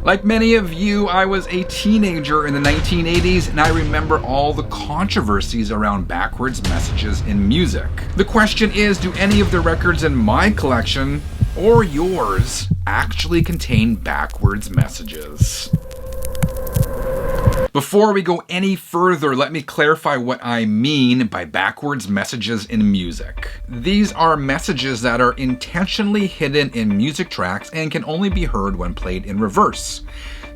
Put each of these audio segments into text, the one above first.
Like many of you, I was a teenager in the 1980s, and I remember all the controversies around backwards messages in music. The question is, do any of the records in my collection, or yours, actually contain backwards messages? Before we go any further, let me clarify what I mean by backwards messages in music. These are messages that are intentionally hidden in music tracks and can only be heard when played in reverse.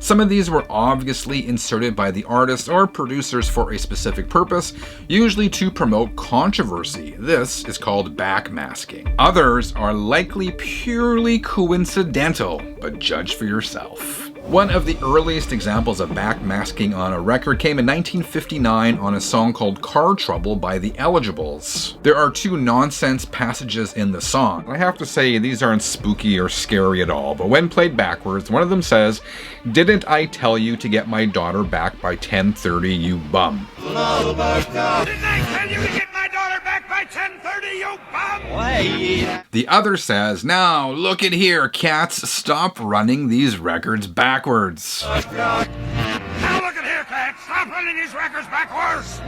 Some of these were obviously inserted by the artists or producers for a specific purpose, usually to promote controversy. This is called backmasking. Others are likely purely coincidental, but judge for yourself. One of the earliest examples of backmasking on a record came in 1959 on a song called Car Trouble by the Eligibles. There are two nonsense passages in the song. I have to say, these aren't spooky or scary at all, but when played backwards, one of them says, "Didn't I tell you to get my daughter back by 10:30, you bum?" Didn't I tell you to get my daughter back by 10:30, you bum? The other says, "Now, look at here, cats, stop running these records backwards." Now look at here, cat. Stop running these records backwards.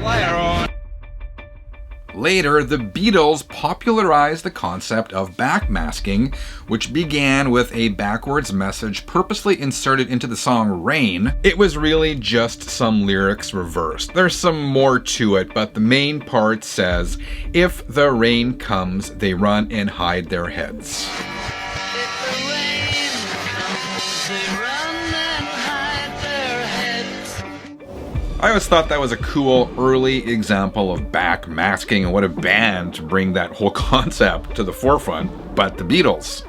Later, the Beatles popularized the concept of backmasking, which began with a backwards message purposely inserted into the song Rain. It was really just some lyrics reversed. There's some more to it, but the main part says, "If the rain comes, they run and hide their heads." I always thought that was a cool early example of backmasking, and what a band to bring that whole concept to the forefront, but the Beatles.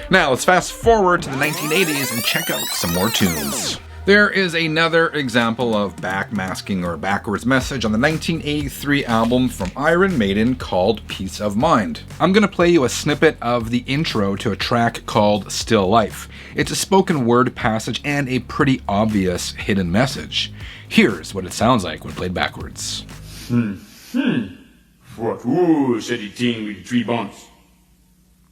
Now let's fast forward to the 1980s and check out some more tunes. There is another example of backmasking or backwards message on the 1983 album from Iron Maiden called Peace of Mind. I'm going to play you a snippet of the intro to a track called Still Life. It's a spoken word passage and a pretty obvious hidden message. Here's what it sounds like when played backwards. What? Who said the thing with 3 bones?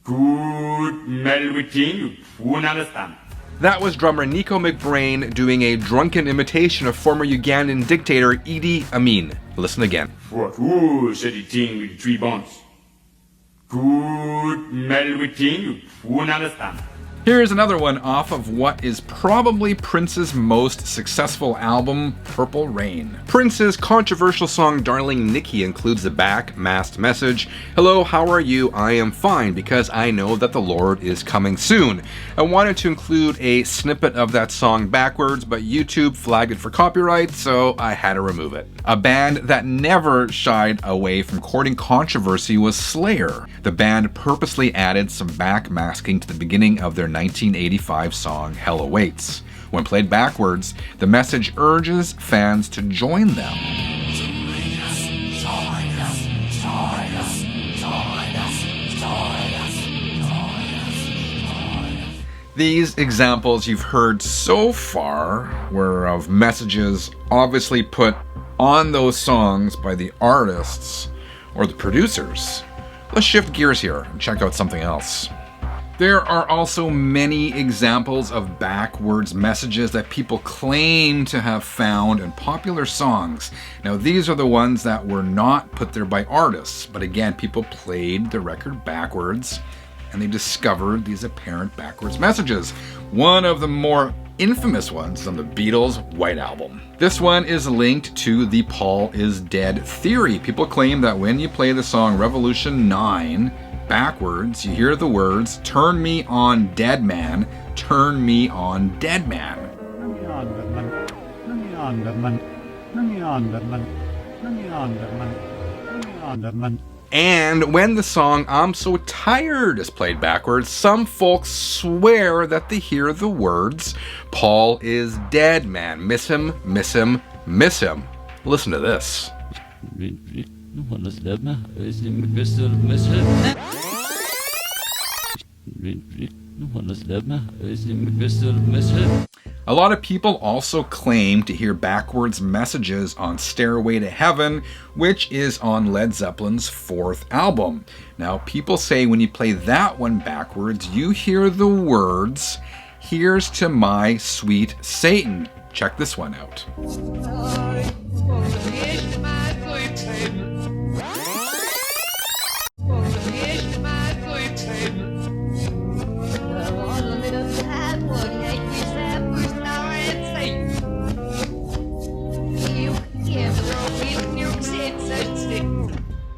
Good melody thing, you won't understand. That was drummer Nico McBrain doing a drunken imitation of former Ugandan dictator Idi Amin. Listen again. What? Who said the thing with 3 bones? Good melody thing, you won't understand. Here's another one off of what is probably Prince's most successful album, Purple Rain. Prince's controversial song Darling Nikki includes the backmasked message, "Hello, how are you? I am fine because I know that the Lord is coming soon." I wanted to include a snippet of that song backwards, but YouTube flagged it for copyright, so I had to remove it. A band that never shied away from courting controversy was Slayer. The band purposely added some backmasking to the beginning of their 1985 song Hell Awaits. When played backwards, the message urges fans to join them. These examples you've heard so far were of messages obviously put on those songs by the artists or the producers. Let's shift gears here and check out something else. There are also many examples of backwards messages that people claim to have found in popular songs. Now, these are the ones that were not put there by artists, but again, people played the record backwards and they discovered these apparent backwards messages. One of the more infamous ones is on the Beatles' White Album. This one is linked to the Paul is Dead theory. People claim that when you play the song Revolution 9 backwards, you hear the words, "Turn me on, dead man, turn me on, dead man." And when the song I'm So Tired is played backwards, some folks swear that they hear the words, "Paul is dead, man, miss him, miss him, miss him." Listen to this. A lot of people also claim to hear backwards messages on Stairway to Heaven, which is on Led Zeppelin's 4th album. Now, people say when you play that one backwards, you hear the words, Here's to my sweet Satan. Check this one out.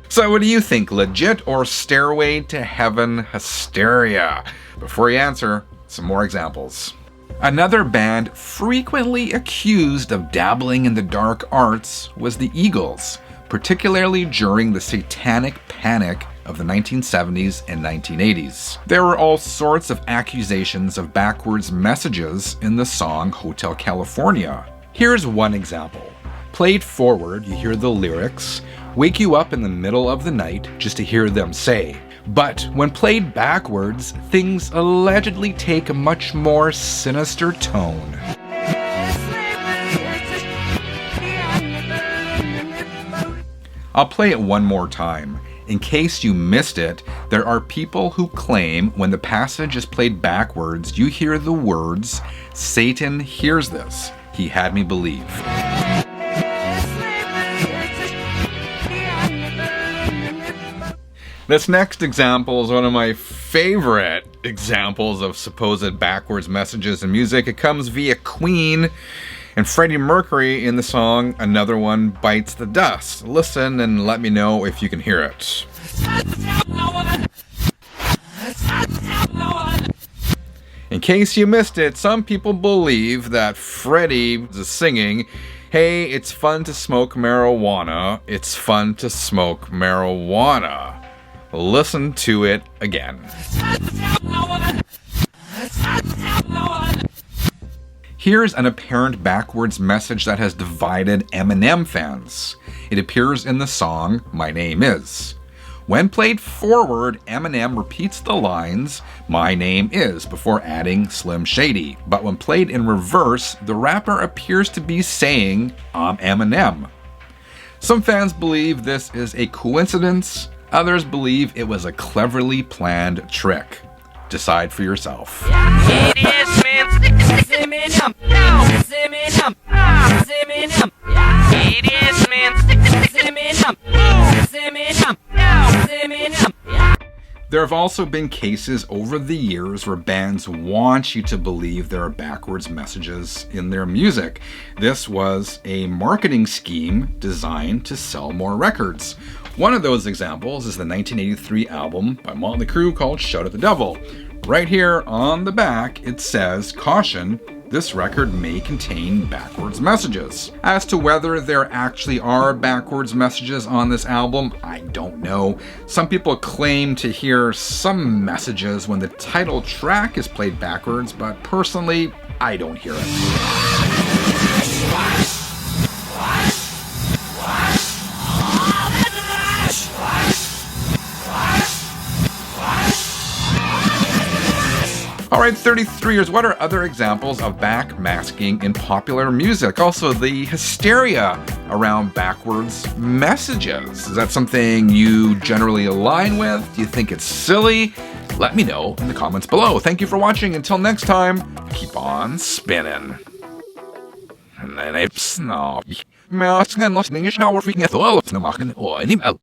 So what do you think? Legit or Stairway to Heaven hysteria? Before you answer, some more examples. Another band frequently accused of dabbling in the dark arts was the Eagles, particularly during the satanic panic of the 1970s and 1980s. There were all sorts of accusations of backwards messages in the song Hotel California. Here's one example. Played forward, you hear the lyrics, wake you up in the middle of the night just to hear them say. But when played backwards, things allegedly take a much more sinister tone. I'll play it one more time. In case you missed it, there are people who claim when the passage is played backwards, you hear the words, "Satan hears this. He had me believe." This next example is one of my favorite examples of supposed backwards messages in music. It comes via Queen and Freddie Mercury in the song Another One Bites the Dust. Listen and let me know if you can hear it. In case you missed it, some people believe that Freddie is singing, "Hey, it's fun to smoke marijuana. It's fun to smoke marijuana." Listen to it again. Here's an apparent backwards message that has divided Eminem fans. It appears in the song My Name Is. When played forward, Eminem repeats the lines, "My name is," before adding Slim Shady. But when played in reverse, the rapper appears to be saying, "I'm Eminem." Some fans believe this is a coincidence. Others believe it was a cleverly planned trick. Decide for yourself. There have also been cases over the years where bands want you to believe there are backwards messages in their music. This was a marketing scheme designed to sell more records. One of those examples is the 1983 album by Motley Crue called Shout at the Devil. Right here on the back, it says, "Caution, this record may contain backwards messages." As to whether there actually are backwards messages on this album, I don't know. Some people claim to hear some messages when the title track is played backwards, but personally, I don't hear it. Alright, 33ers, what are other examples of backmasking in popular music? Also, the hysteria around backwards messages. Is that something you generally align with? Do you think it's silly? Let me know in the comments below. Thank you for watching. Until next time, keep on spinning.